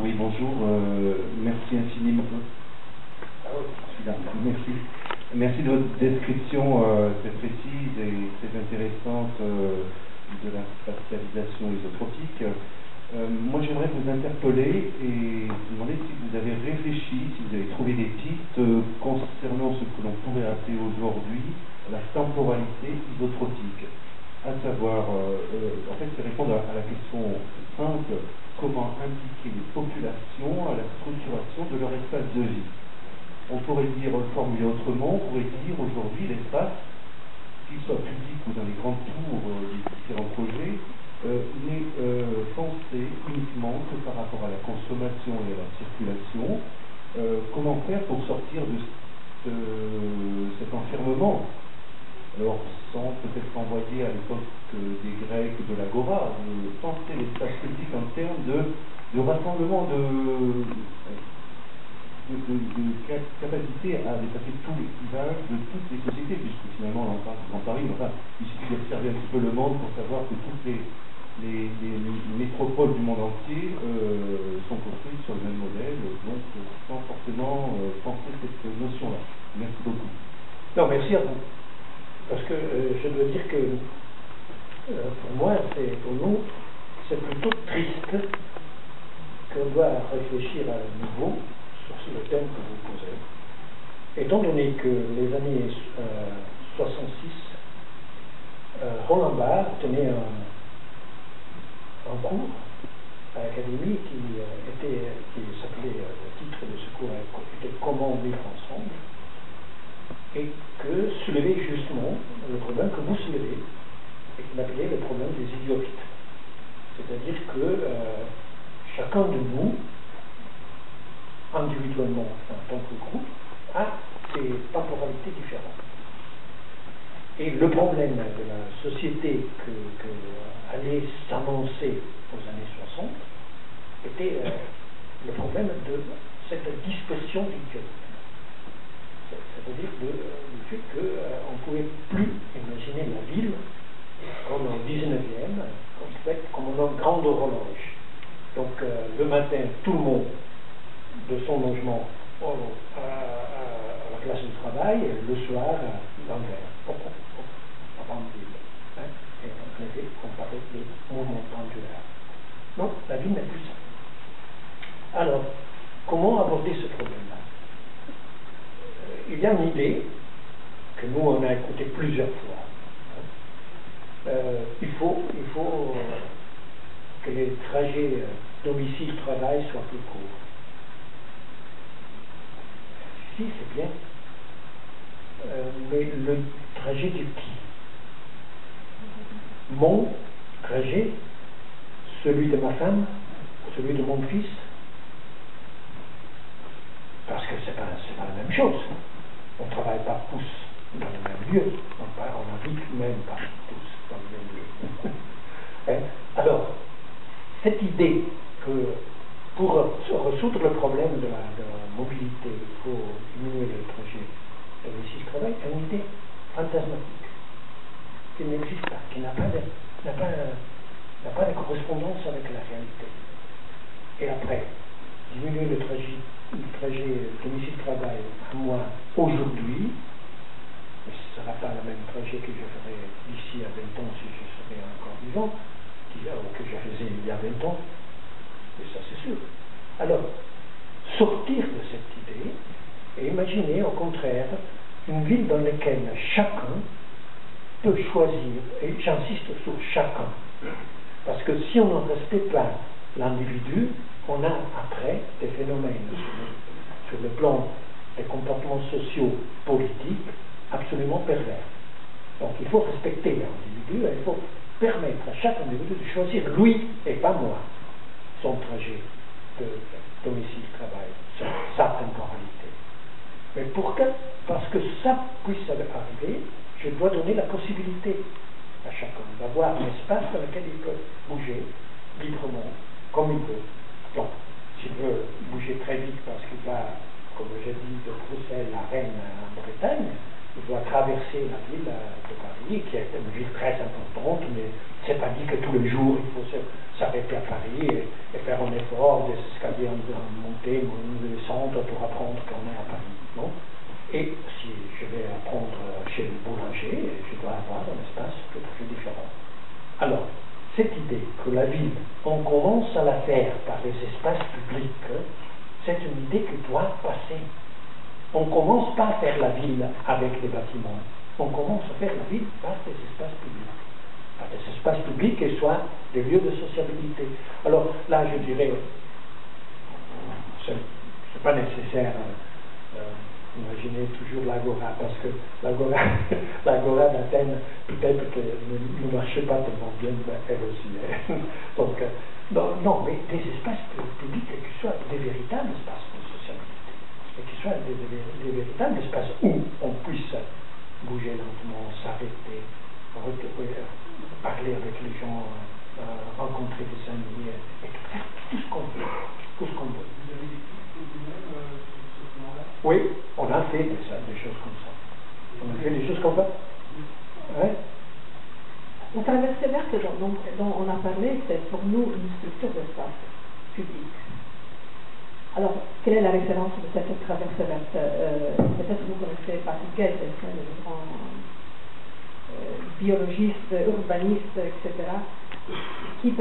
Oui, bonjour. Merci infiniment. Ah oui, je suis là. Merci. Merci de votre description très précise et très intéressante de la spatialisation isotropique. Moi, j'aimerais vous interpeller et vous demander si vous avez réfléchi, si vous avez trouvé des pistes concernant ce que l'on pourrait appeler aujourd'hui la temporalité isotropique. À savoir, en fait, c'est répondre à la question simple, comment impliquer les populations à la structuration de leur espace de vie. On pourrait dire, formulé autrement, on pourrait dire aujourd'hui l'espace, qu'il soit public ou dans les grandes tours des différents projets, n'est pensé uniquement que par rapport à la consommation et à la circulation. Comment faire pour sortir de cet enfermement? Alors, sans peut-être renvoyer à l'époque des Grecs de l'Agora, de penser l'espace public en termes de rassemblement, de capacité à dépasser tous les clivages de toutes les sociétés, puisque finalement, en Paris, enfin, il suffit d'observer un petit peu le monde pour savoir que toutes les métropoles du monde entier sont construites sur le même modèle, donc sans forcément penser cette notion-là. Merci beaucoup. Non, merci à vous. Parce que je dois dire que pour moi, pour nous, c'est plutôt triste qu'on doit réfléchir à nouveau sur le thème que vous posez. Étant donné que les années 66, Roland Barthes tenait un cours à l'académie qui s'appelait, le titre de ce cours était Comment vivre ensemble, et que soulevait justement le problème que vous soulevez, et qu'il appelait le problème des idiotes. C'est-à-dire que chacun de nous, individuellement en tant que groupe, a ses temporalités différentes. Et le problème de la société que allait s'annoncer aux années 60 était le problème de cette dispersion d'idiotes. C'est-à-dire le fait qu'on ne pouvait plus imaginer la ville comme au 19e, comme une grande horloge. Donc le matin, tout le monde de son logement à la place du travail, le soir, l'envers, avant de ville. Et en effet, on parlait des mouvements pendulaires. Non, la ville n'est plus ça. Alors, comment aborder ce problème-là? Il y a une idée que nous on a écoutée plusieurs fois. Il faut que les trajets domicile-travail soient plus courts. Si, c'est bien. Mais le trajet du qui? Mon trajet, celui de ma femme, celui de mon fils? Parce que c'est pas la même chose. On ne travaille pas tous dans le même lieu. On n'habite même pas tous dans le même lieu. Alors, cette idée que pour résoudre le problème de la mobilité, il faut diminuer le trajet domicile-travail, est une idée fantasmatique, qui n'existe pas, qui n'a pas de correspondance avec la réalité. Et après, diminuer le trajet domicile-travail à moi aujourd'hui, mais ce ne sera pas le même trajet que je ferai d'ici à 20 ans si je serai encore vivant, que je faisais il y a 20 ans, et ça c'est sûr. Alors, sortir de cette idée et imaginer au contraire une ville dans laquelle chacun peut choisir, et j'insiste sur chacun, parce que si on ne respecte pas l'individu, on a après des phénomènes sur le plan des comportements sociaux, politiques, absolument pervers. Donc il faut respecter l'individu, il faut permettre à chaque individu de choisir, lui et pas moi, son trajet de domicile-travail, sa temporalité. Mais pourquoi? Parce que ça puisse arriver, je dois donner la possibilité à chacun d'avoir un espace dans lequel il peut bouger librement, comme il veut. Donc, s'il veut bouger très vite parce qu'il va, comme j'ai dit, de Bruxelles à Rennes en Bretagne, il doit traverser la ville de Paris, qui est une ville très importante, mais c'est pas dit que tous les jours il faut s'arrêter à Paris Paris et faire un effort des escaliers en monter, ou descendre pour apprendre qu'on est à Paris. Non? Et si je vais apprendre chez le boulanger, je dois avoir un espace tout à fait différent. Alors, cette idée que la ville, on commence à la faire par les espaces publics, c'est une idée qui doit passer. On ne commence pas à faire la ville avec les bâtiments. On commence à faire la ville par des espaces publics. Par des espaces publics qui soient des lieux de sociabilité. Alors là, je dirais, c'est pas nécessaire. Imaginez toujours l'Agora, parce que l'Agora d'Athènes, peut-être que ne marchait pas tellement bien, elle aussi. Donc, non, mais des espaces publics qui soient des véritables espaces de sociabilité, et qui soient des véritables espaces où on puisse bouger lentement, s'arrêter, parler avec les gens, rencontrer des amis, et tout ce qu'on veut. Tout ce qu'on veut. Oui, on a fait des choses comme ça. On a fait des choses comme ça. Ouais. La traversée verte dont on a parlé, c'est pour nous une structure d'espace public. Alors, quelle est la référence de cette traversée verte? Peut-être vous connaissez Patrick Guez, le grand biologiste, urbaniste, etc., qui